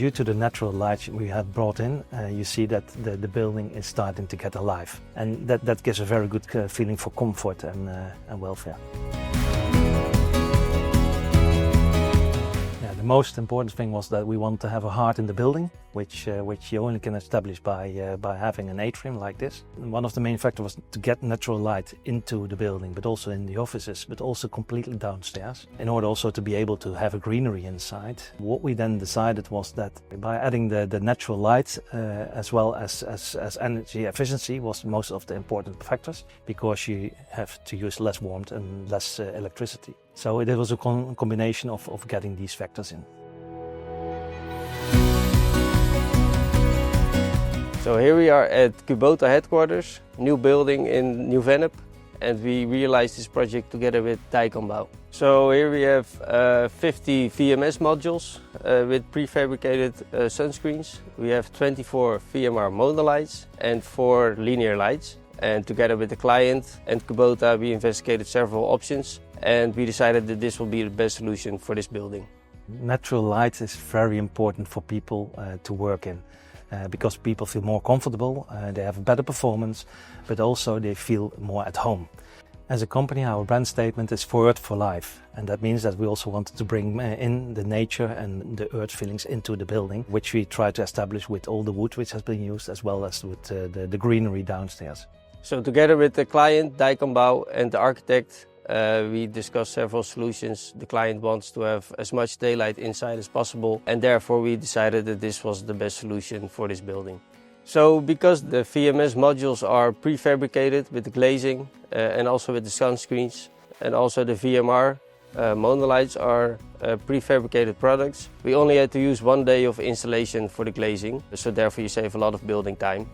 due to the natural light we had brought in, you see that the building is starting to get alive. And that gives a very good feeling for comfort and welfare. The most important thing was that we want to have a heart in the building, which you only can establish by having an atrium like this. And one of the main factors was to get natural light into the building, but also in the offices, but also completely downstairs, in order also to be able to have a greenery inside. What we then decided was that by adding the natural light as well as energy efficiency was most of the important factors, because you have to use less warmth and less electricity. So it was a combination of getting these factors in. So here we are at Kubota headquarters, new building in New Vennep, and we realized this project together with Dijkham Bouw. So here we have 50 VMS modules with prefabricated sunscreens. We have 24 VMR monolights and 4 Linearlights. And together with the client and Kubota, we investigated several options, and we decided that this will be the best solution for this building. Natural light is very important for people to work in, because people feel more comfortable, they have a better performance, but also they feel more at home. As a company, our brand statement is for Earth for Life, and that means that we also wanted to bring in the nature and the earth feelings into the building, which we try to establish with all the wood which has been used, as well as with the greenery downstairs. So together with the client, Dijkham Bouw, and the architect, we discussed several solutions. The client wants to have as much daylight inside as possible, and therefore we decided that this was the best solution for this building. So because the VMS modules are prefabricated with the glazing and also with the sunscreens, and also the VMR monolights are prefabricated products, we only had to use 1 day of installation for the glazing, so therefore you save a lot of building time.